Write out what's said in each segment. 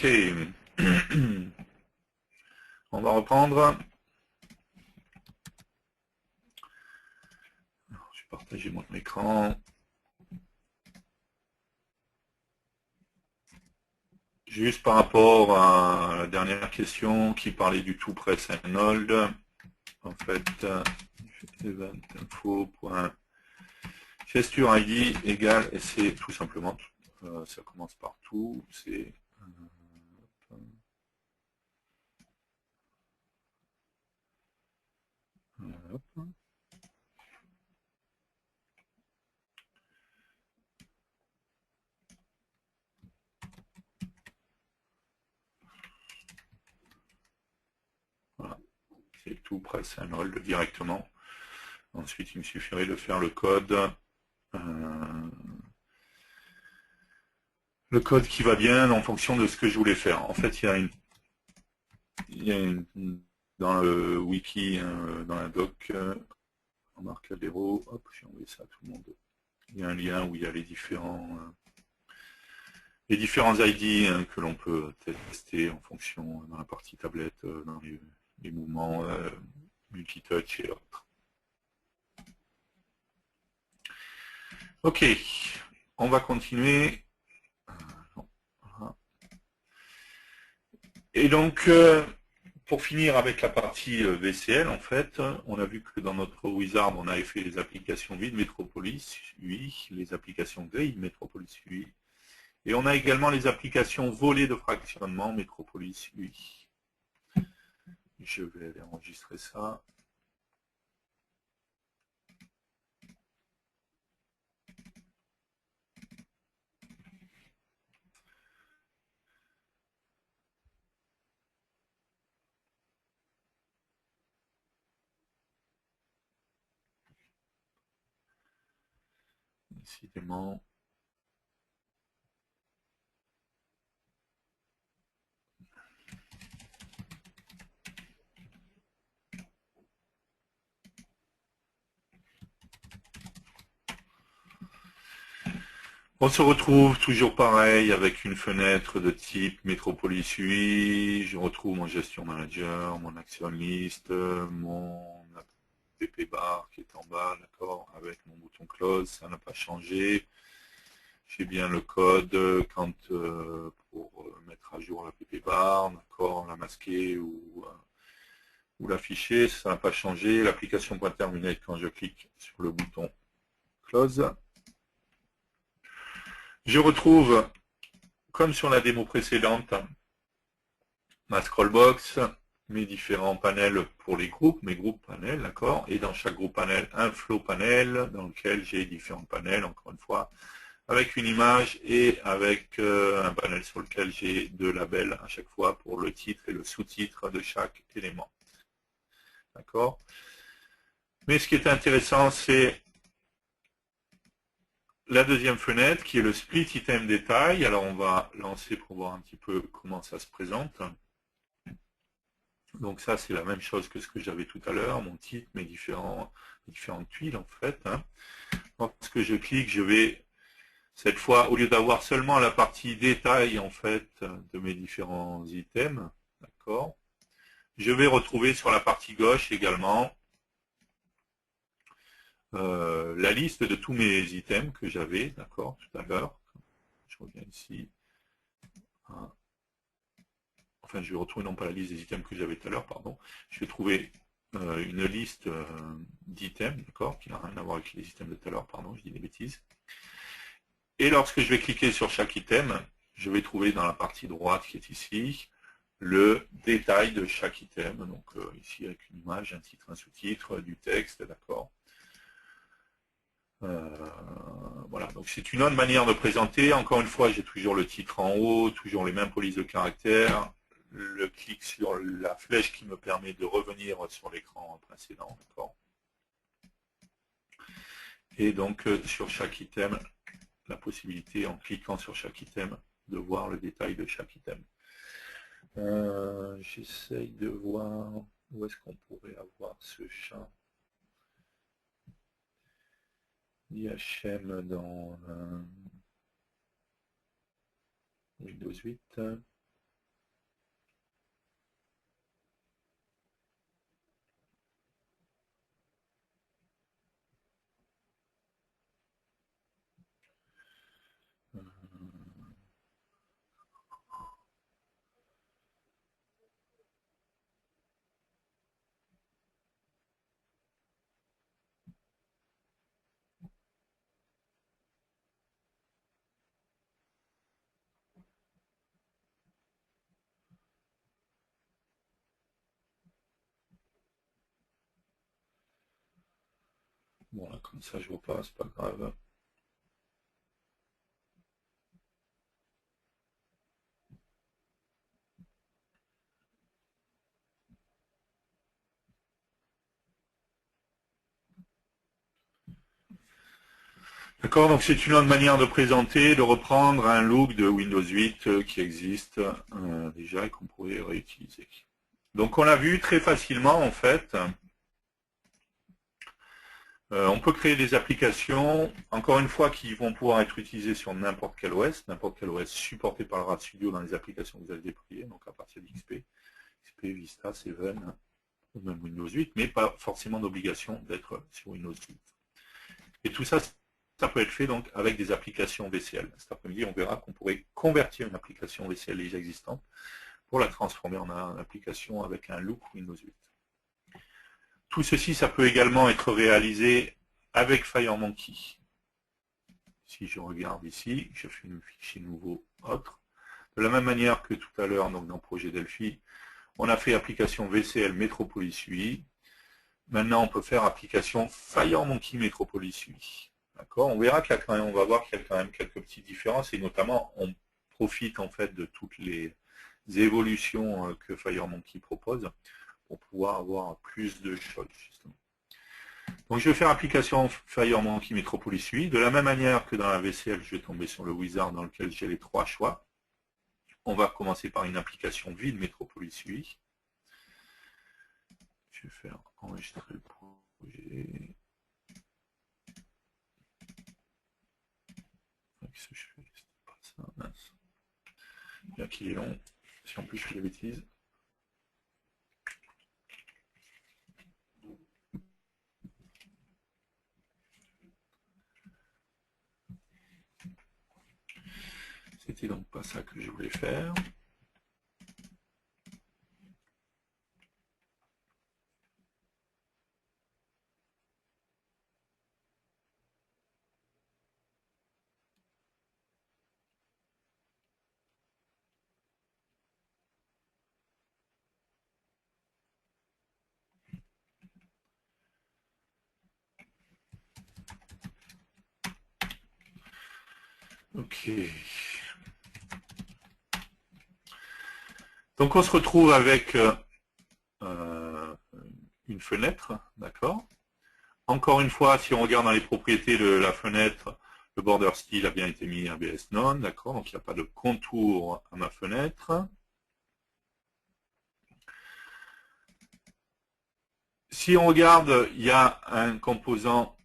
Ok. On va reprendre. Alors, je vais partager mon écran. Juste par rapport à la dernière question qui parlait du tout press and hold. En fait, event info.gesture ID égale, et c'est tout simplement, ça commence par tout, c'est hop. Voilà, c'est tout press and hold directement. Ensuite, il me suffirait de faire le code qui va bien en fonction de ce que je voulais faire. En fait, dans le wiki, dans la doc, en Marcadero, hop, j'ai envoyé ça à tout le monde. Il y a un lien où il y a les différents ID que l'on peut tester en fonction dans la partie tablette, dans les mouvements multitouch et autres. Ok, on va continuer. Et donc, pour finir avec la partie VCL, en fait, on a vu que dans notre wizard, on avait fait les applications vide Metropolis UI, les applications grille Metropolis UI, et on a également les applications volées de fractionnement Metropolis UI. Je vais aller enregistrer ça. Décidément. On se retrouve toujours pareil avec une fenêtre de type Metropolis UI. Je retrouve mon gestion manager, mon action list, mon app bar qui est en bas, d'accord, avec mon bouton close, ça n'a pas changé. J'ai bien le code pour mettre à jour l'app bar, d'accord, la masquer ou l'afficher, ça n'a pas changé. L'application .terminate quand je clique sur le bouton close. Je retrouve, comme sur la démo précédente, ma scrollbox, mes différents panels pour les groupes, mes groupes panels, d'accord, et dans chaque groupe panel, un flow panel dans lequel j'ai différents panels, encore une fois, avec une image et avec un panel sur lequel j'ai deux labels à chaque fois pour le titre et le sous-titre de chaque élément. D'accord. Mais ce qui est intéressant, c'est la deuxième fenêtre qui est le split item détail. Alors on va lancer pour voir un petit peu comment ça se présente. Donc ça c'est la même chose que ce que j'avais tout à l'heure, mon titre, mes différentes tuiles en fait. Lorsque je clique, je vais cette fois, au lieu d'avoir seulement la partie détail en fait de mes différents items, d'accord, je vais retrouver sur la partie gauche également la liste de tous mes items que j'avais, d'accord, tout à l'heure. Je reviens ici. Enfin, je vais retrouver non pas la liste des items que j'avais tout à l'heure, pardon. Je vais trouver une liste d'items, d'accord, qui n'a rien à voir avec les items de tout à l'heure, pardon, je dis des bêtises. Et lorsque je vais cliquer sur chaque item, je vais trouver dans la partie droite qui est ici, le détail de chaque item. Donc ici avec une image, un titre, un sous-titre, du texte, d'accord. Voilà, donc c'est une autre manière de présenter. Encore une fois, j'ai toujours le titre en haut, toujours les mêmes polices de caractères, le clic sur la flèche qui me permet de revenir sur l'écran précédent, d'accord. Et donc sur chaque item, la possibilité en cliquant sur chaque item de voir le détail de chaque item. J'essaye de voir où est-ce qu'on pourrait avoir ce champ IHM dans Windows 8. Bon, là, comme ça, je vois pas, c'est pas grave. D'accord, donc c'est une autre manière de présenter, de reprendre un look de Windows 8 qui existe déjà et qu'on pourrait réutiliser. Donc on l'a vu très facilement en fait. On peut créer des applications, encore une fois, qui vont pouvoir être utilisées sur n'importe quel OS supporté par le RAD Studio dans les applications que vous avez déployées, donc à partir d'XP, XP, Vista, 7, ou même Windows 8, mais pas forcément d'obligation d'être sur Windows 8. Et tout ça, ça peut être fait donc avec des applications VCL. Cet après-midi, on verra qu'on pourrait convertir une application VCL déjà existante pour la transformer en une application avec un look Windows 8. Tout ceci, ça peut également être réalisé avec FireMonkey. Si je regarde ici, je fais un fichier nouveau autre. De la même manière que tout à l'heure, donc dans le projet Delphi, on a fait application VCL Metropolis UI. Maintenant, on peut faire application FireMonkey Metropolis UI. D'accord. On verra qu'il y a quand même, on va voir qu'il y a quand même quelques petites différences et notamment, on profite en fait de toutes les évolutions que FireMonkey propose pour pouvoir avoir plus de choses justement. Donc je vais faire application FireMonkey Metropolis UI. De la même manière que dans la VCL, je vais tomber sur le wizard dans lequel j'ai les trois choix. On va commencer par une application vide Metropolis UI. Je vais faire enregistrer le projet. Qu'est-ce que je fais? C'est pas ça, mince. Bien qu'il est long, si en plus je fais des bêtises. C'était donc pas ça que je voulais faire. Ok. Donc on se retrouve avec une fenêtre, d'accord. Encore une fois, si on regarde dans les propriétés de la fenêtre, le border style a bien été mis ABS non, d'accord, donc il n'y a pas de contour à ma fenêtre. Si on regarde, il y a un composant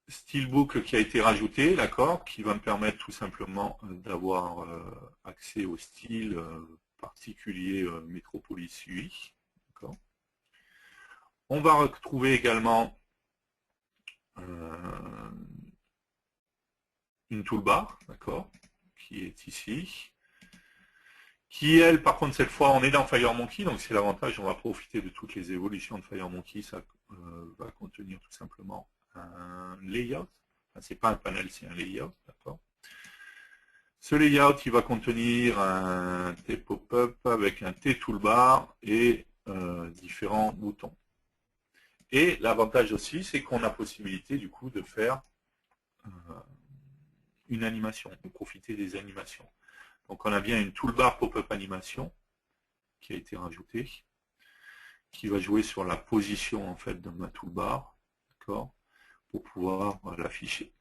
Steelbook qui a été rajouté, d'accord, qui va me permettre tout simplement d'avoir accès au style particulier Metropolis UI. On va retrouver également une toolbar, d'accord, qui est ici. Qui, elle, par contre, cette fois, on est dans FireMonkey, donc c'est l'avantage, on va profiter de toutes les évolutions de FireMonkey. Ça va contenir tout simplement un layout. Enfin, c'est pas un panel, c'est un layout, d'accord. Ce layout, il va contenir un T-pop-up avec un T-toolbar et différents boutons. Et l'avantage aussi, c'est qu'on a possibilité, du coup, de faire une animation, de profiter des animations. Donc on a bien une toolbar pop-up animation qui a été rajoutée, qui va jouer sur la position en fait de ma toolbar, d'accord, pour pouvoir l'afficher.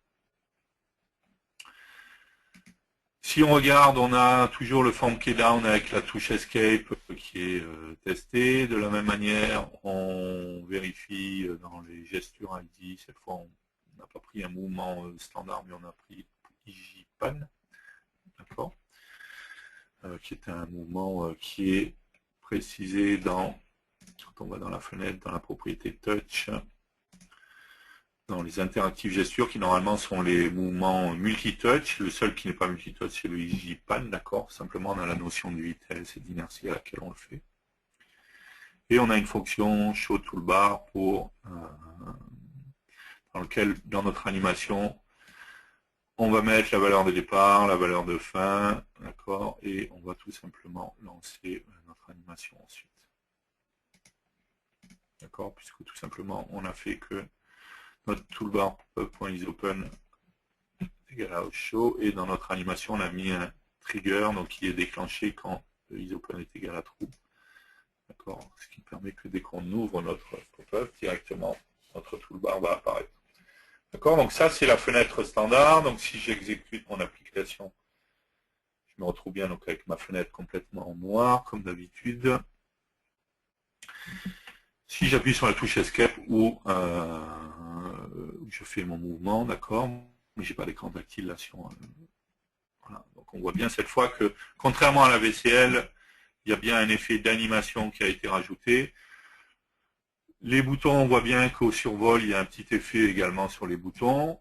Si on regarde, on a toujours le form keydown avec la touche Escape qui est testée. De la même manière, on vérifie dans les gestures ID. Cette fois, on n'a pas pris un mouvement standard, mais on a pris IJPAN, d'accord, qui est un mouvement qui est précisé dans, quand on va dans la fenêtre, dans la propriété Touch, dans les interactives gestures qui normalement sont les mouvements multi-touch. Le seul qui n'est pas multi-touch, c'est le IJPAN, d'accord. Simplement, on a la notion de vitesse et d'inertie à laquelle on le fait. Et on a une fonction show toolbar pour dans lequel, dans notre animation, on va mettre la valeur de départ, la valeur de fin, d'accord, et on va tout simplement lancer notre animation ensuite. D'accord, puisque tout simplement, on a fait que notre toolbar.isOpen égale à show, et dans notre animation, on a mis un trigger, donc qui est déclenché quand le isOpen est égal à true. D'accord, ce qui permet que dès qu'on ouvre notre pop-up, directement, notre toolbar va apparaître. D'accord, donc ça, c'est la fenêtre standard. Donc, si j'exécute mon application, je me retrouve bien donc avec ma fenêtre complètement en noir, comme d'habitude. Si j'appuie sur la touche Escape ou je fais mon mouvement, d'accord, mais j'ai pas d'écran tactile là sur. Voilà. Donc on voit bien cette fois que, contrairement à la VCL, il y a bien un effet d'animation qui a été rajouté. Les boutons, on voit bien qu'au survol, il y a un petit effet également sur les boutons.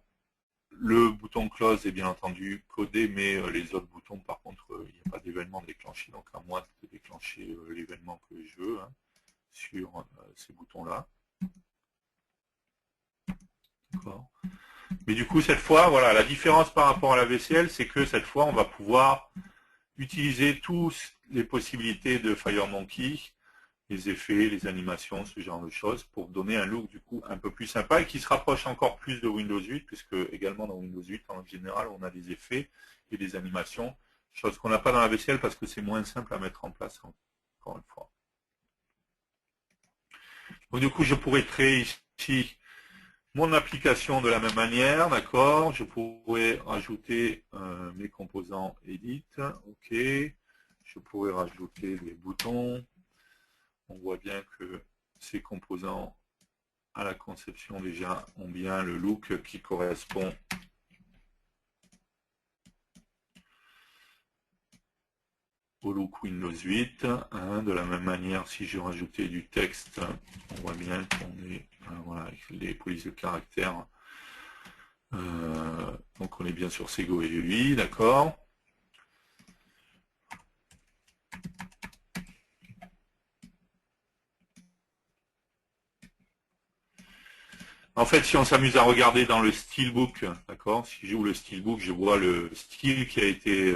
Le bouton close est bien entendu codé, mais les autres boutons, par contre, il n'y a pas d'événement déclenché, donc à moi de déclencher l'événement que je veux sur ces boutons-là. D'accord. Mais du coup, cette fois, voilà, la différence par rapport à la VCL, c'est que cette fois, on va pouvoir utiliser toutes les possibilités de FireMonkey, les effets, les animations, ce genre de choses, pour donner un look du coup un peu plus sympa et qui se rapproche encore plus de Windows 8, puisque également dans Windows 8, en général, on a des effets et des animations, chose qu'on n'a pas dans la VCL parce que c'est moins simple à mettre en place, encore une fois. Donc du coup, je pourrais créer ici mon application de la même manière, d'accord. Je pourrais rajouter mes composants Edit, ok. Je pourrais rajouter des boutons. On voit bien que ces composants à la conception déjà ont bien le look qui correspond au look Windows 8. De la même manière, si je rajoutais du texte, on voit bien qu'on est voilà, avec les polices de caractère. Donc on est bien sur Sego et UI, d'accord. En fait, si on s'amuse à regarder dans le Steelbook, d'accord, si j'ouvre le Steelbook, je vois le style qui a été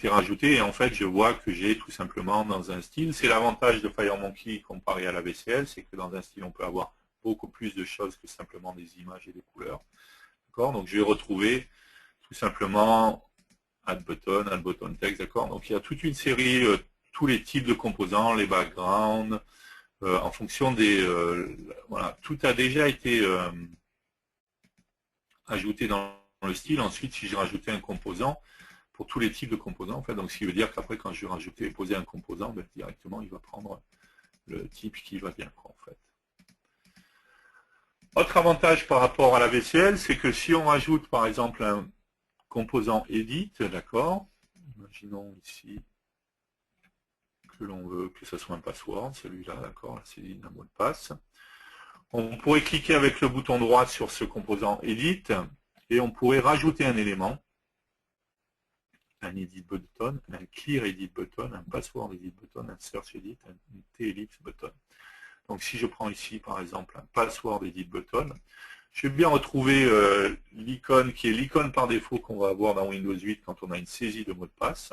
rajouté, et en fait, je vois que j'ai tout simplement dans un style, c'est l'avantage de FireMonkey comparé à la VCL, c'est que dans un style, on peut avoir beaucoup plus de choses que simplement des images et des couleurs. D'accord, donc je vais retrouver tout simplement add button text, d'accord. Donc il y a toute une série, tous les types de composants, les backgrounds, en fonction des... voilà, tout a déjà été ajouté dans le style. Ensuite, si j'ai rajouté un composant, pour tous les types de composants, en fait, donc ce qui veut dire qu'après, quand je vais rajouter et poser un composant, ben, directement, il va prendre le type qui va bien, quoi, en fait. Autre avantage par rapport à la VCL, c'est que si on rajoute, par exemple, un composant edit, d'accord, imaginons ici que l'on veut que ce soit un password, celui-là, d'accord, c'est un mot de passe. On pourrait cliquer avec le bouton droit sur ce composant Edit et on pourrait rajouter un élément, un Edit button, un Clear Edit button, un Password Edit button, un Search Edit, un T-Ellipse button. Donc si je prends ici par exemple un Password Edit button, je vais bien retrouver l'icône qui est l'icône par défaut qu'on va avoir dans Windows 8 quand on a une saisie de mot de passe.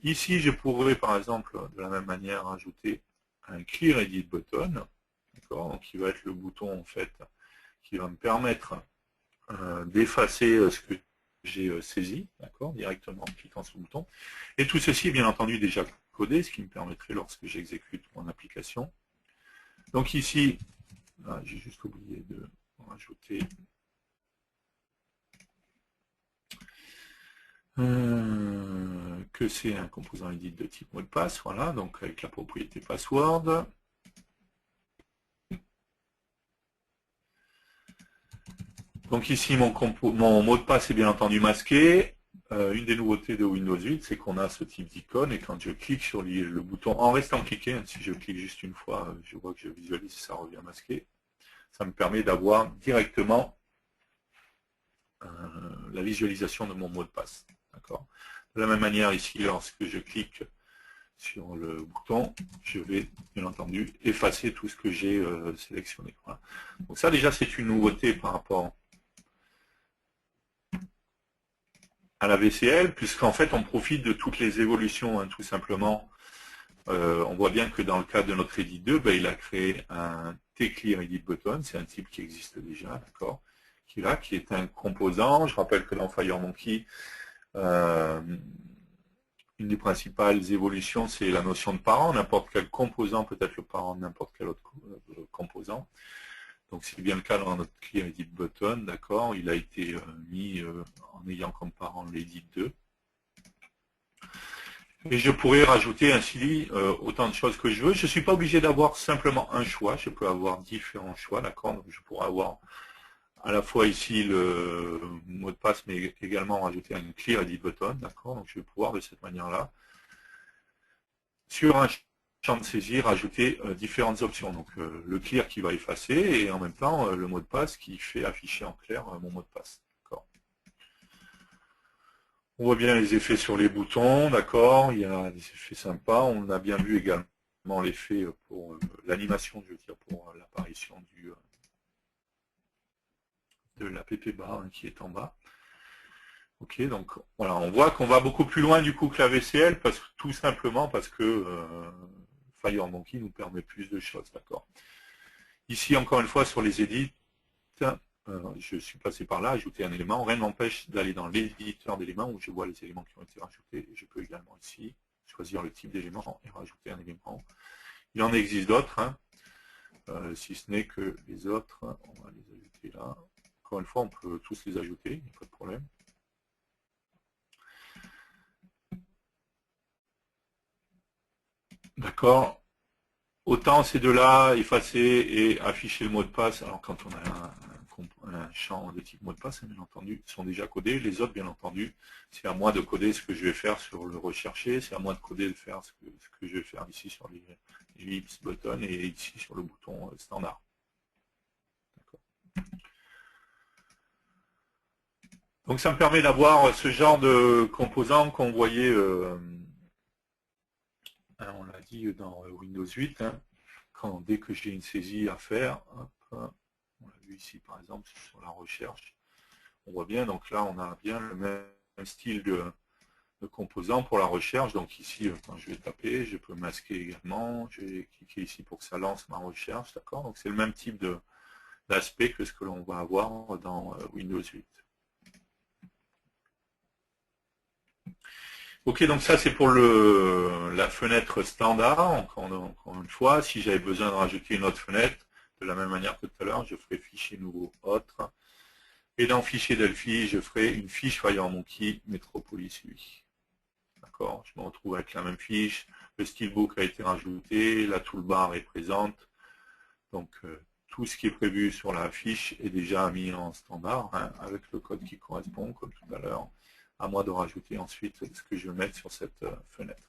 Ici, je pourrais par exemple de la même manière rajouter un Clear Edit button, donc qui va être le bouton en fait qui va me permettre d'effacer ce que j'ai saisi, d'accord, directement en cliquant sur le bouton. Et tout ceci est bien entendu déjà codé, ce qui me permettrait lorsque j'exécute mon application. Donc ici, j'ai juste oublié de rajouter que c'est un composant edit de type mot de passe, voilà, donc avec la propriété password. Donc ici, mon mot de passe est bien entendu masqué. Une des nouveautés de Windows 8, c'est qu'on a ce type d'icône, et quand je clique sur le bouton, en restant cliqué, hein, si je clique juste une fois, je vois que je visualise, ça revient masqué. Ça me permet d'avoir directement la visualisation de mon mot de passe. De la même manière, ici, lorsque je clique sur le bouton, je vais bien entendu effacer tout ce que j'ai sélectionné. Voilà. Donc ça, déjà, c'est une nouveauté par rapport à la VCL, puisqu'en fait, on profite de toutes les évolutions, hein, tout simplement, On voit bien que dans le cas de notre Edit 2, ben, il a créé un tclear Edit Button, c'est un type qui existe déjà, d'accord, qui est un composant. Je rappelle que dans FireMonkey, une des principales évolutions, c'est la notion de parent. N'importe quel composant peut être le parent de n'importe quel autre composant. Donc c'est bien le cas dans notre Clear Edit Button, d'accord. Il a été mis en ayant comme parent l'Edit 2. Et je pourrais rajouter ainsi autant de choses que je veux. Je ne suis pas obligé d'avoir simplement un choix. Je peux avoir différents choix, d'accord. Donc je pourrais avoir à la fois ici le mot de passe, mais également rajouter un Clear Edit Button, d'accord. Donc je vais pouvoir de cette manière-là, sur un champ de saisie, rajouter différentes options. Donc le clear qui va effacer et en même temps le mot de passe qui fait afficher en clair mon mot de passe. On voit bien les effets sur les boutons, d'accord. Il y a des effets sympas. On a bien vu également l'effet pour l'animation, je veux dire, pour l'apparition de la PP bar qui est en bas. Ok, donc voilà, on voit qu'on va beaucoup plus loin du coup que la VCL, tout simplement parce que FireMonkey nous permet plus de choses, d'accord. Ici, encore une fois, sur les edits, je suis passé par là, ajouter un élément. Rien ne m'empêche d'aller dans l'éditeur d'éléments où je vois les éléments qui ont été rajoutés. Et je peux également ici choisir le type d'élément et rajouter un élément. Il en existe d'autres, hein, si ce n'est que les autres, on va les ajouter là. Encore une fois, on peut tous les ajouter, il n'y a pas de problème. D'accord. Autant ces deux-là, effacer et afficher le mot de passe, alors quand on a un champ de type mot de passe, bien entendu, sont déjà codés. Les autres, bien entendu, c'est à moi de coder ce que je vais faire sur le rechercher, c'est à moi de coder de faire ce que je vais faire ici sur les ellipses button et ici sur le bouton standard. Donc ça me permet d'avoir ce genre de composants qu'on voyait, on l'a dit dans Windows 8, hein, dès que j'ai une saisie à faire, hop, on l'a vu ici par exemple sur la recherche, on voit bien, donc là on a bien le même style de composant pour la recherche. Donc ici, quand je vais taper, je peux masquer également, je vais cliquer ici pour que ça lance ma recherche, d'accord. Donc c'est le même type d'aspect que ce que l'on va avoir dans Windows 8. Ok, donc ça c'est pour la fenêtre standard. Encore une fois, si j'avais besoin de rajouter une autre fenêtre, de la même manière que tout à l'heure, je ferai fichier nouveau autre. Et dans fichier Delphi, je ferai une fiche FireMonkey Metropolis UI. D'accord, je me retrouve avec la même fiche. Le steelbook a été rajouté, la toolbar est présente. Donc tout ce qui est prévu sur la fiche est déjà mis en standard, hein, avec le code qui correspond, comme tout à l'heure. À moi de rajouter ensuite ce que je vais mettre sur cette fenêtre.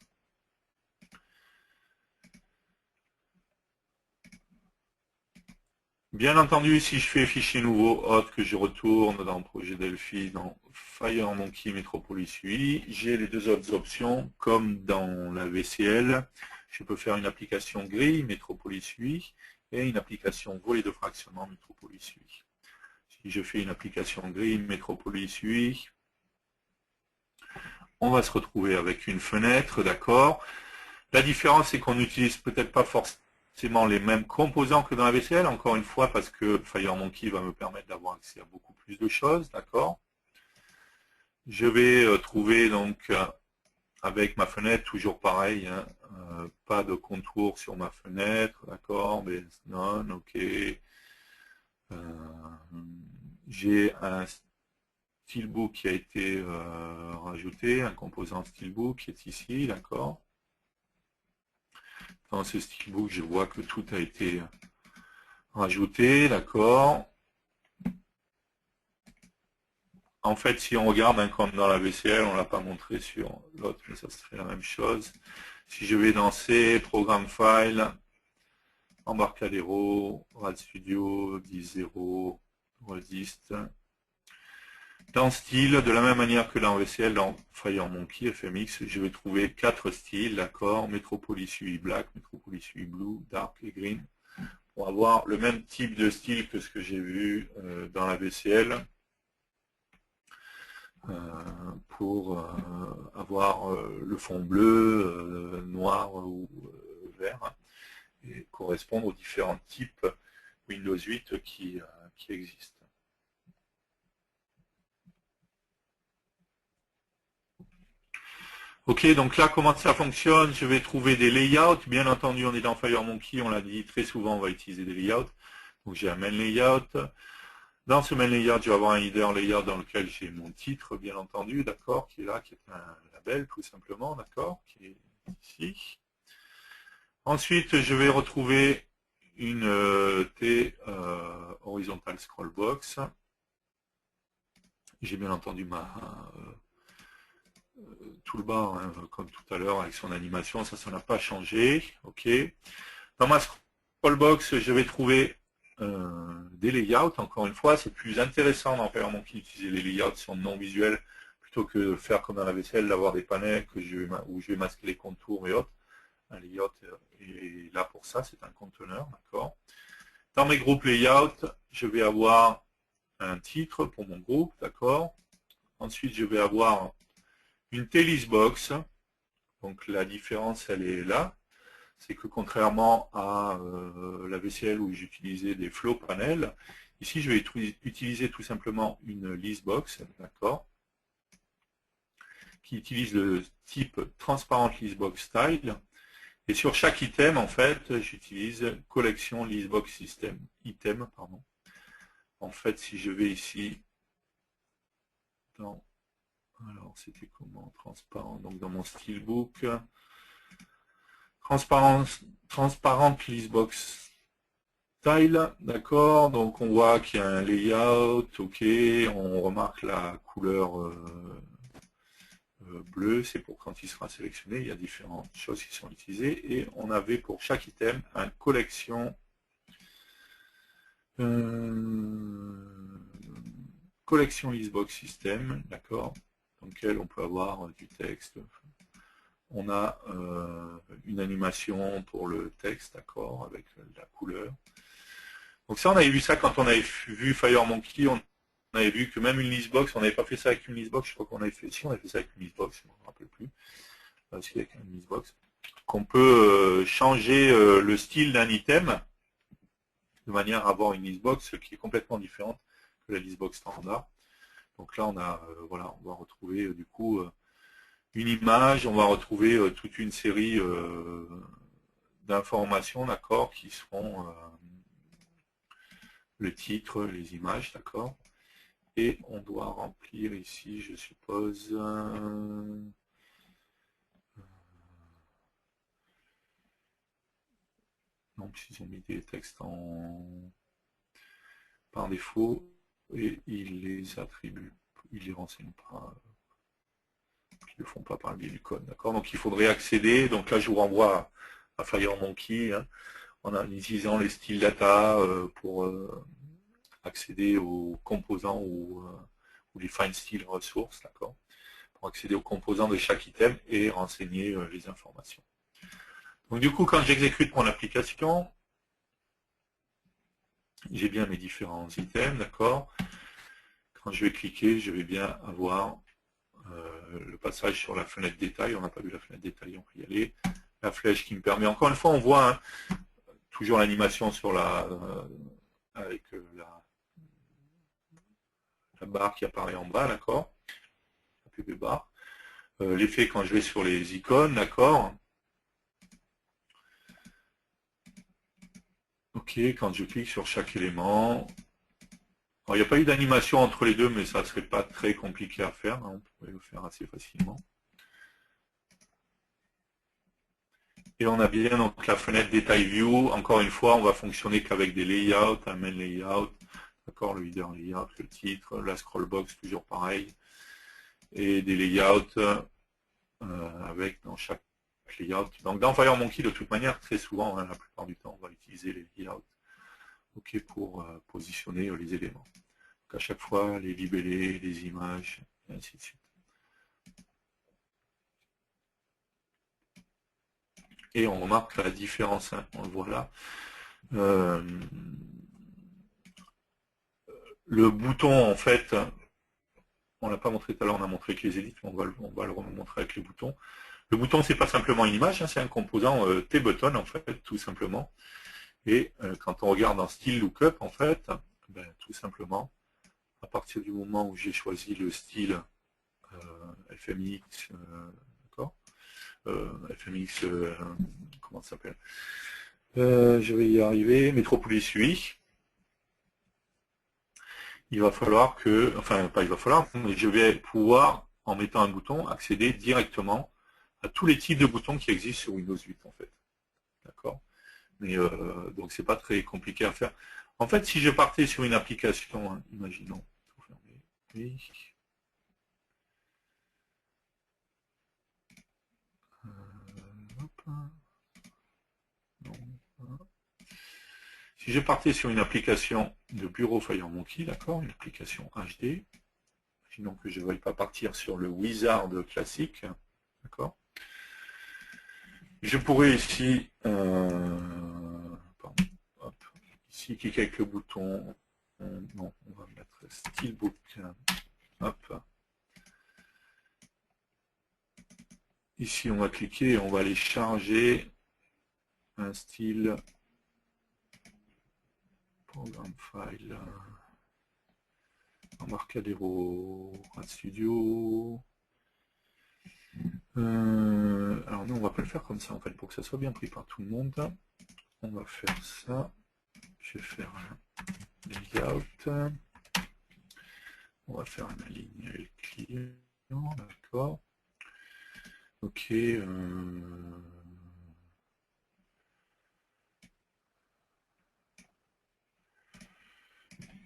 Bien entendu, si je fais fichier nouveau hot, que je retourne dans le projet Delphi, dans FireMonkey Metropolis UI, j'ai les deux autres options, comme dans la VCL. Je peux faire une application grille Metropolis UI et une application volet de fractionnement Metropolis UI. Si je fais une application grille Metropolis UI, on va se retrouver avec une fenêtre, d'accord. La différence, c'est qu'on n'utilise peut-être pas forcément les mêmes composants que dans la VCL, encore une fois, parce que FireMonkey va me permettre d'avoir accès à beaucoup plus de choses, d'accord. Je vais trouver donc avec ma fenêtre, toujours pareil, hein, pas de contour sur ma fenêtre, d'accord, mais non, ok. J'ai un steelbook qui a été rajouté, un composant steelbook qui est ici, d'accord. Dans ce steelbook, je vois que tout a été rajouté, d'accord. En fait, si on regarde, hein, comme dans la VCL, on ne l'a pas montré sur l'autre, mais ça serait la même chose. Si je vais dans C, Programme File, Embarcadero, RAD Studio, 10.0, Resist. Dans Style, de la même manière que dans VCL, dans FireMonkey, FMX, je vais trouver 4 styles, d'accord, Metropolis UI Black, Metropolis UI Blue, Dark et Green, pour avoir le même type de style que ce que j'ai vu dans la VCL. pour avoir le fond bleu, noir ou vert, hein, et correspondre aux différents types Windows 8 qui existent. Ok, donc là, comment ça fonctionne? Je vais trouver des layouts. Bien entendu, on est dans FireMonkey, on l'a dit très souvent, on va utiliser des layouts. Donc j'ai un main layout. Dans ce main layout, je vais avoir un header layout dans lequel j'ai mon titre, bien entendu, d'accord, qui est là, qui est un label, tout simplement, d'accord, qui est ici. Ensuite, je vais retrouver une T horizontal scroll box. J'ai bien entendu ma toolbar, hein, comme tout à l'heure avec son animation, ça n'a pas changé. Ok. Dans ma scrollbox, je vais trouver des layouts. Encore une fois, c'est plus intéressant d'en faire d'utiliser les layouts qui sont non visuels plutôt que de faire comme dans la vaisselle, d'avoir des panels où je vais masquer les contours et autres. Un layout est là pour ça, c'est un conteneur, d'accord. Dans mes groupes layout, je vais avoir un titre pour mon groupe, d'accord. Ensuite, je vais avoir une T-list box. Donc la différence, elle est là. C'est que contrairement à la VCL où j'utilisais des flow panels, ici je vais utiliser tout simplement une listbox, d'accord, qui utilise le type transparent listbox style. Et sur chaque item, en fait, j'utilise collection listbox system, item, pardon. En fait, si je vais ici dans, alors c'était comment, transparent, donc dans mon steelbook, transparent listbox style, d'accord, donc on voit qu'il y a un layout, ok, on remarque la couleur bleue, c'est pour quand il sera sélectionné, il y a différentes choses qui sont utilisées, et on avait pour chaque item un collection listbox system, d'accord, dans lequel on peut avoir du texte. On a une animation pour le texte, d'accord, avec la couleur. Donc ça, on avait vu ça quand on avait vu FireMonkey, on avait vu que même une listbox, on n'avait pas fait ça avec une listbox, je crois qu'on avait fait, si on avait fait ça avec une listbox, je ne me rappelle plus, aussi avec une listbox, qu'on peut changer le style d'un item de manière à avoir une listbox qui est complètement différente que la listbox standard. Donc là, on a, voilà, on va retrouver du coup une image, on va retrouver toute une série d'informations, d'accord, qui seront le titre, les images, d'accord. Et on doit remplir ici, je suppose, donc ils ont mis des textes par défaut et ils les attribuent, ils les renseignent pas, ils le font pas par le biais du code, d'accord. Donc il faudrait accéder, donc là je vous renvoie à FireMonkey, hein, en utilisant les styles data pour accéder aux composants ou les find style ressources, d'accord, pour accéder aux composants de chaque item et renseigner les informations. Donc du coup, quand j'exécute mon application, j'ai bien mes différents items, d'accord. Quand je vais cliquer, je vais bien avoir le passage sur la fenêtre détail. On n'a pas vu la fenêtre détail, on peut y aller. La flèche qui me permet, encore une fois, on voit hein, toujours l'animation sur la avec la barre qui apparaît en bas, d'accord, la PB bar. L'effet quand je vais sur les icônes, d'accord. Ok, quand je clique sur chaque élément. Alors, il n'y a pas eu d'animation entre les deux, mais ça ne serait pas très compliqué à faire. Hein, on pourrait le faire assez facilement. Et on a bien donc la fenêtre Detail View. Encore une fois, on va fonctionner qu'avec des layouts, un main layout, d'accord, le header layout, le titre, la scrollbox, toujours pareil, et des layouts avec dans chaque layout. Donc dans FireMonkey, de toute manière, très souvent, hein, la plupart du temps, on va utiliser les layouts pour positionner les éléments. Donc à chaque fois, les libellés, les images, et ainsi de suite. Et on remarque la différence, hein, on le voit là. Le bouton, en fait, on l'a pas montré tout à l'heure, on a montré que les édits, on va le remontrer avec les boutons. Le bouton, c'est pas simplement une image, hein, c'est un composant T-button, en fait, tout simplement. Et quand on regarde en style lookup, en fait, ben, tout simplement, à partir du moment où j'ai choisi le style FMX, d'accord, FMX, comment ça s'appelle, je vais y arriver, Metropolis UI, il va falloir que, enfin pas il va falloir, mais je vais pouvoir, en mettant un bouton, accéder directement à tous les types de boutons qui existent sur Windows 8 en fait. D'accord. Mais donc c'est pas très compliqué à faire. En fait, si je partais sur une application, hein, imaginons, oui. Hop. Non. Si je partais sur une application de bureau FireMonkey, d'accord, une application HD, sinon que je ne veuille pas partir sur le wizard classique, d'accord. Je pourrais ici, pardon, hop, ici cliquer avec le bouton, non, on va mettre Steelbook, hop. Ici, on va cliquer et on va aller charger un style programme file, Embarcadero, RadStudio. Alors non, on va pas le faire comme ça en fait, pour que ça soit bien pris par tout le monde. On va faire ça. Je vais faire un layout. On va faire un alignement avec client, d'accord. Ok.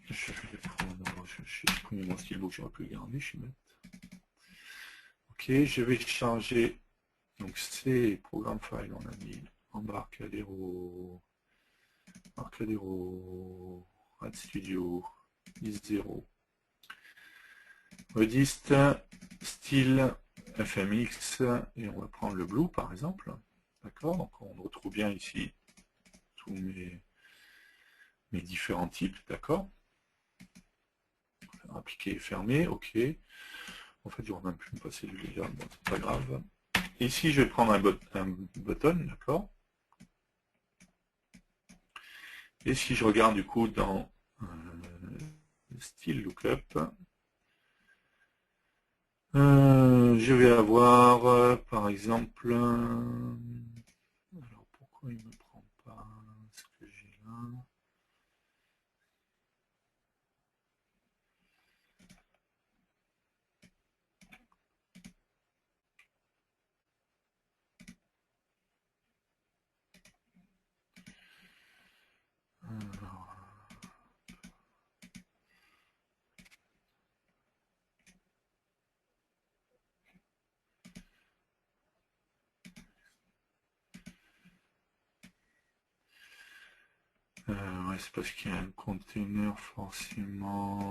Je vais prendre, je pris mon stylo, j'aurais pu le garder, je suis bête. Ok, je vais charger, donc c'est programme file, on a mis Embarcadero, RadStudio, is0, Modiste, style FMX, et on va prendre le blue par exemple. D'accord, donc on retrouve bien ici tous mes différents types, d'accord. Appliquer et fermer, ok. En fait, j'aurais même pu me passer du légal, bon, c'est pas grave. Ici, je vais prendre un button, d'accord. Et si je regarde du coup dans style lookup, je vais avoir par exemple, alors pourquoi il ne me prend pas ce que j'ai là? Ouais, c'est parce qu'il y a un container forcément.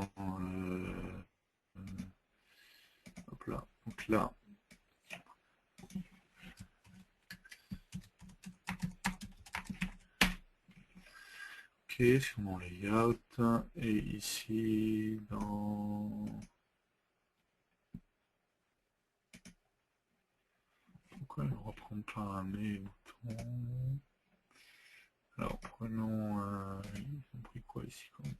Hop là. Donc là. Ok, sur mon layout. Et ici, dans. Pourquoi il ne reprend pas mes boutons? Alors, prenons. Ils ont pris quoi ici quand même?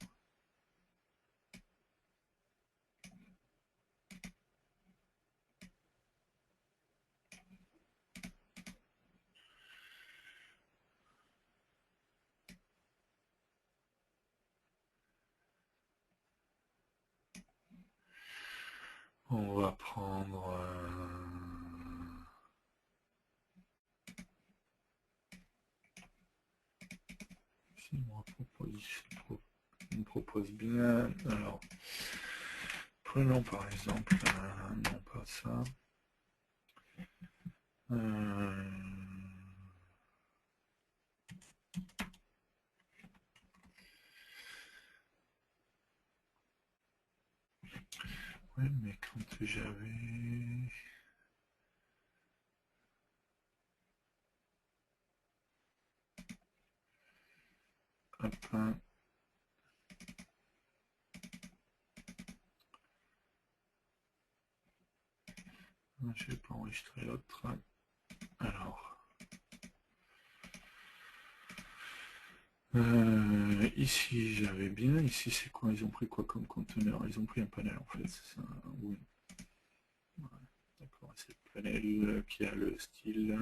On va prendre. Si on me propose bien. Alors, prenons par exemple. Non, pas ça. Ouais, mais quand j'avais. Hop. Je vais pas enregistrer l'autre. Alors. Ici j'avais bien, ici c'est quoi? Ils ont pris quoi comme conteneur? Ils ont pris un panel en fait, c'est ça? Oui. Ouais, d'accord, c'est le panel qui a le style.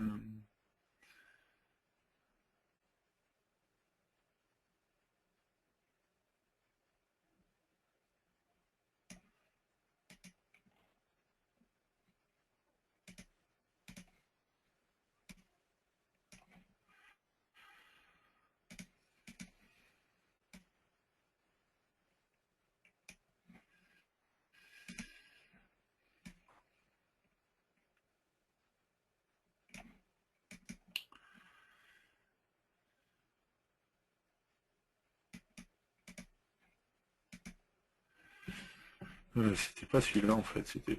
C'était pas celui-là en fait, c'était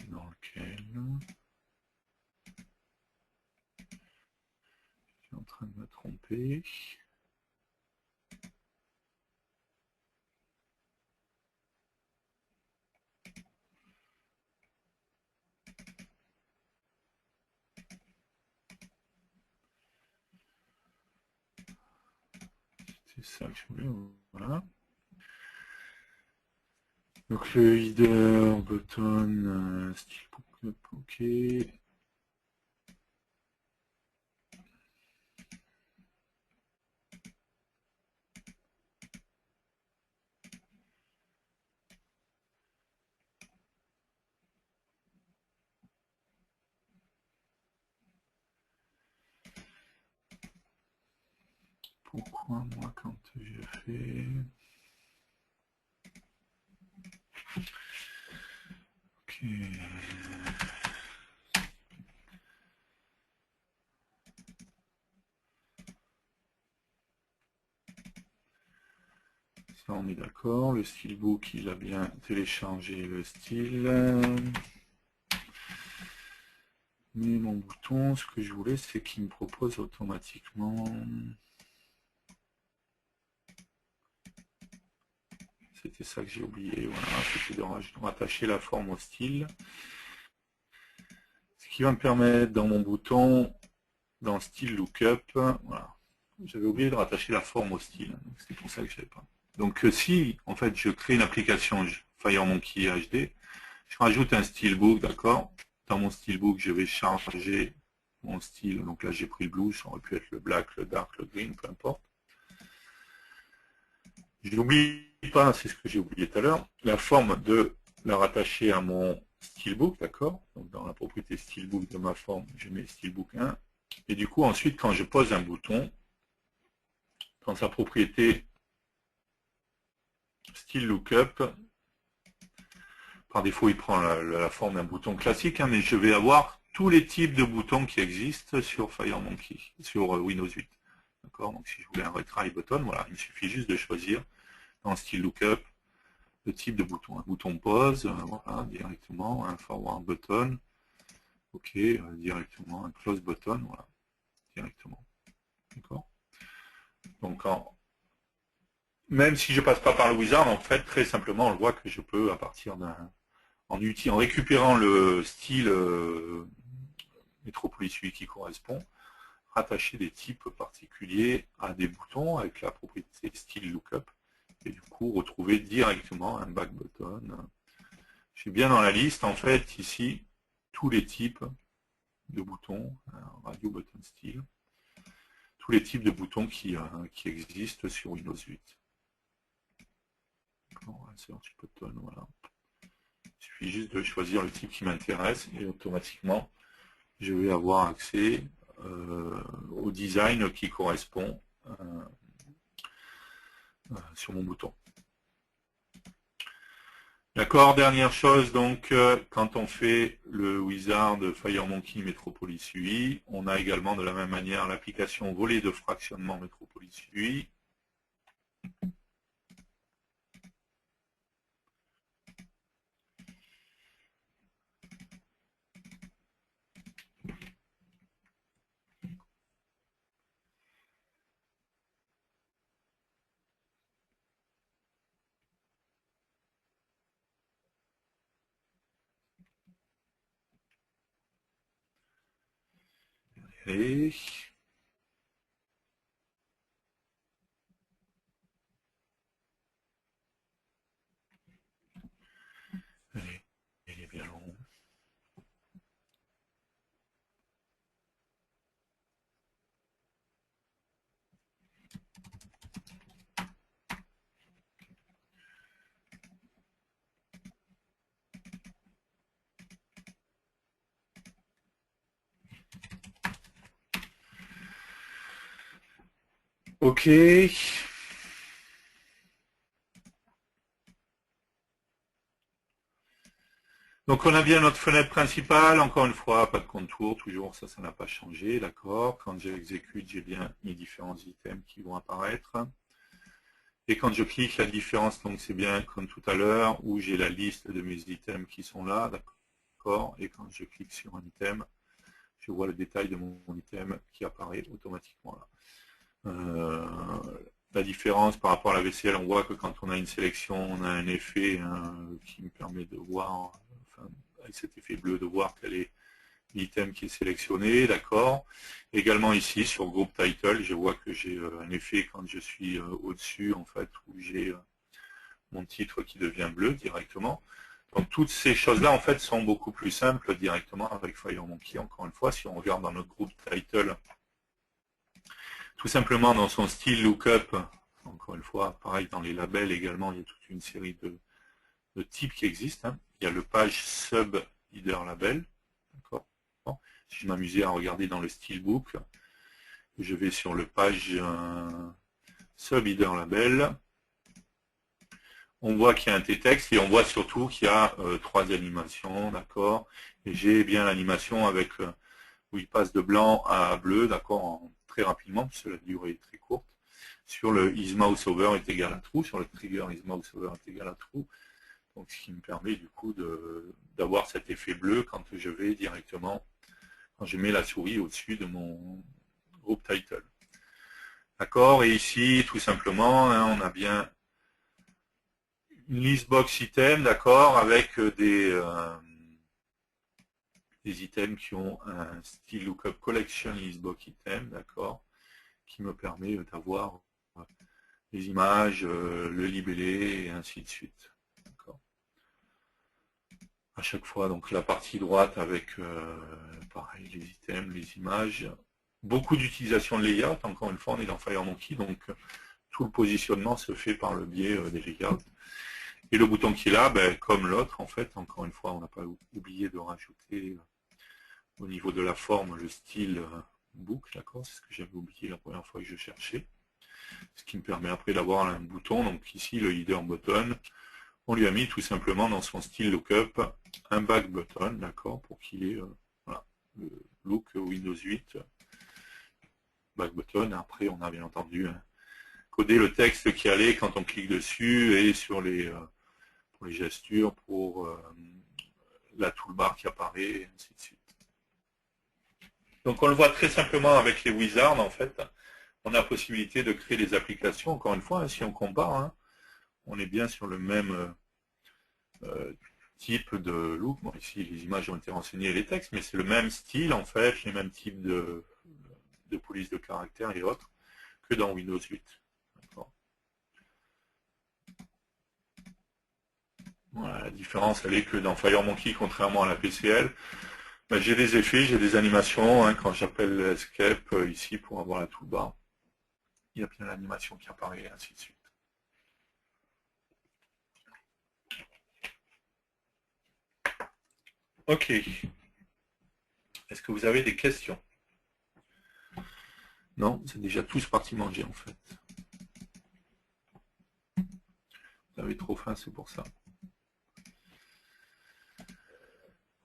dans lequel? Je suis en train de me tromper. C'est ça que je voulais, voilà. Donc le header, button, style ok. Pourquoi moi quand j'ai fait... Ok. Ça on est d'accord, le steelbook il a bien téléchargé le style. Mais mon bouton, ce que je voulais, c'est qu'il me propose automatiquement... C'était ça que j'ai oublié, voilà, c'était de rattacher la forme au style. Ce qui va me permettre dans mon bouton, dans style lookup, voilà. J'avais oublié de rattacher la forme au style, c'est pour ça que je ne savais pas. Donc si, en fait, je crée une application FireMonkey HD, je rajoute un steelbook, d'accord. Dans mon steelbook, je vais charger mon style. Donc là, j'ai pris le blue, ça aurait pu être le black, le dark, le green, peu importe. Je n'oublie pas, c'est ce que j'ai oublié tout à l'heure, la forme de la rattacher à mon steelbook, d'accord. Donc dans la propriété steelbook de ma forme, je mets steelbook 1. Et du coup, ensuite, quand je pose un bouton, dans sa propriété style lookup, par défaut, il prend la forme d'un bouton classique, hein, mais je vais avoir tous les types de boutons qui existent sur FireMonkey, sur Windows 8. D'accord. Donc si je voulais un retry button, voilà, il me suffit juste de choisir dans style lookup le type de bouton. Un bouton pause, voilà, directement, un forward button, ok, directement, un close button, voilà, directement. D'accord. Donc même si je passe pas par le wizard, en fait, très simplement, on le voit que je peux, à partir en récupérant le style Metropolis 8 qui correspond, rattacher des types particuliers à des boutons avec la propriété style lookup et du coup retrouver directement un back button. J'ai bien dans la liste en fait ici tous les types de boutons, radio button style, tous les types de boutons qui existent sur Windows 8. Button, voilà. Il suffit juste de choisir le type qui m'intéresse et automatiquement je vais avoir accès au design qui correspond sur mon bouton. D'accord, dernière chose, donc, quand on fait le wizard FireMonkey Metropolis UI, on a également de la même manière l'application volet de fractionnement Metropolis UI. Allez. Allez, il est bien long. Ok. Donc on a bien notre fenêtre principale, encore une fois, pas de contour, toujours ça n'a pas changé, d'accord. Quand j'exécute, j'ai bien mes différents items qui vont apparaître. Et quand je clique, la différence, donc c'est bien comme tout à l'heure, où j'ai la liste de mes items qui sont là, d'accord. Et quand je clique sur un item, je vois le détail de mon item qui apparaît automatiquement là. La différence par rapport à la VCL, on voit que quand on a une sélection, on a un effet qui me permet de voir, enfin, avec cet effet bleu, de voir quel est l'item qui est sélectionné, d'accord. Également ici, sur Group Title, je vois que j'ai un effet quand je suis au-dessus, en fait, où j'ai mon titre qui devient bleu directement. Donc toutes ces choses-là, en fait, sont beaucoup plus simples directement avec FireMonkey. Encore une fois, si on regarde dans notre Group Title, tout simplement dans son style lookup, encore une fois, pareil dans les labels également, il y a toute une série de types qui existent. Il y a le page sub header label, d'accord. Si je m'amusais à regarder dans le steelbook, je vais sur le page sub header label. On voit qu'il y a un T-texte et on voit surtout qu'il y a 3 animations, d'accord. Et j'ai bien l'animation avec où il passe de blanc à bleu, d'accord, très rapidement, puisque la durée est très courte. Sur le isMouseOver est égal à true, sur le trigger isMouseOver est égal à true. Donc ce qui me permet du coup d'avoir cet effet bleu quand je vais directement, quand je mets la souris au-dessus de mon group title. D'accord, et ici, tout simplement, hein, on a bien une listbox item, d'accord, avec des items qui ont un style lookup collection listbox item, d'accord, qui me permet d'avoir les images, le libellé, et ainsi de suite. À chaque fois, donc la partie droite avec, pareil, les items, les images. Beaucoup d'utilisation de layout, encore une fois, on est dans FireMonkey, donc tout le positionnement se fait par le biais des layouts. Et le bouton qui est là, ben, comme l'autre, en fait, encore une fois, on n'a pas oublié de rajouter au niveau de la forme le style book, d'accord, c'est ce que j'avais oublié la première fois que je cherchais. Ce qui me permet après d'avoir un bouton, donc ici le header button, on lui a mis tout simplement dans son style lookup un back button, d'accord, pour qu'il ait voilà, le look Windows 8 back button. Après, on a bien entendu codé le texte qui allait quand on clique dessus et sur pour les gestures, pour la toolbar qui apparaît, et ainsi de suite. Donc on le voit très simplement avec les wizards, en fait. On a la possibilité de créer des applications, encore une fois, hein, si on compare, hein, on est bien sur le même type de look. Bon, ici, les images ont été renseignées et les textes, mais c'est le même style, en fait, les mêmes types de police de caractère et autres que dans Windows 8. Voilà, la différence, elle est que dans FireMonkey, contrairement à la PCL, ben, j'ai des effets, j'ai des animations. Hein, quand j'appelle Escape ici pour avoir la toolbar, il y a bien l'animation qui apparaît, et ainsi de suite. Ok. Est-ce que vous avez des questions? Non, c'est déjà tous partis manger en fait. Vous avez trop faim, c'est pour ça.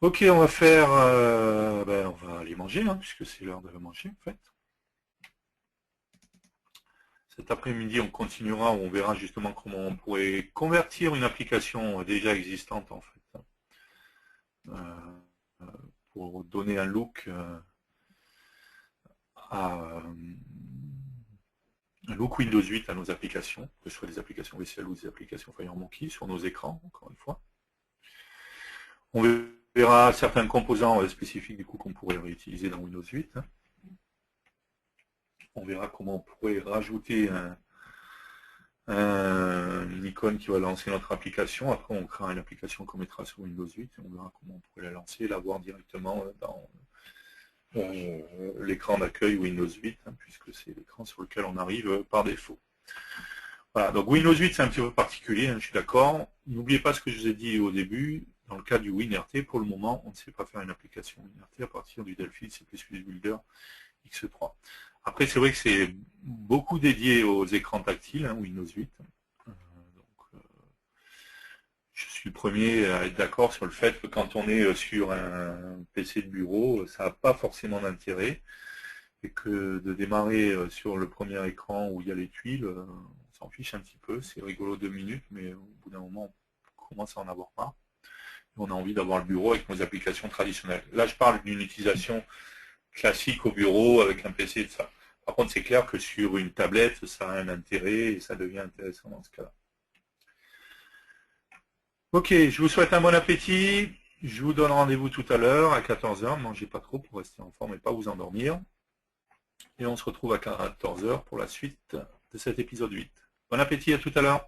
Ok, on va faire... ben, on va aller manger, hein, puisque c'est l'heure de manger en fait. Cet après-midi, on continuera, on verra justement comment on pourrait convertir une application déjà existante en fait. Pour donner un look un look Windows 8 à nos applications, que ce soit des applications VCL ou des applications FireMonkey sur nos écrans, encore une fois. On verra certains composants spécifiques du coup qu'on pourrait réutiliser dans Windows 8. On verra comment on pourrait rajouter une icône qui va lancer notre application. Après, on créera une application qu'on mettra sur Windows 8 et on verra comment on pourrait la lancer et la voir directement dans l'écran d'accueil Windows 8, hein, puisque c'est l'écran sur lequel on arrive par défaut. Voilà, donc Windows 8 c'est un petit peu particulier, hein, je suis d'accord. N'oubliez pas ce que je vous ai dit au début, dans le cas du WinRT, pour le moment, on ne sait pas faire une application WinRT à partir du Delphi C++ Builder X3. Après, c'est vrai que c'est beaucoup dédié aux écrans tactiles, hein, Windows 8. Je suis le premier à être d'accord sur le fait que quand on est sur un PC de bureau, ça n'a pas forcément d'intérêt. Et que de démarrer sur le premier écran où il y a les tuiles, on s'en fiche un petit peu. C'est rigolo 2 minutes, mais au bout d'un moment, on commence à en avoir marre. Et on a envie d'avoir le bureau avec nos applications traditionnelles. Là, je parle d'une utilisation classique au bureau avec un PC et tout ça. Par contre, c'est clair que sur une tablette, ça a un intérêt et ça devient intéressant dans ce cas-là. Ok, je vous souhaite un bon appétit. Je vous donne rendez-vous tout à l'heure à 14 h. Mangez pas trop pour rester en forme et pas vous endormir. Et on se retrouve à 14 h pour la suite de cet épisode 8. Bon appétit, à tout à l'heure.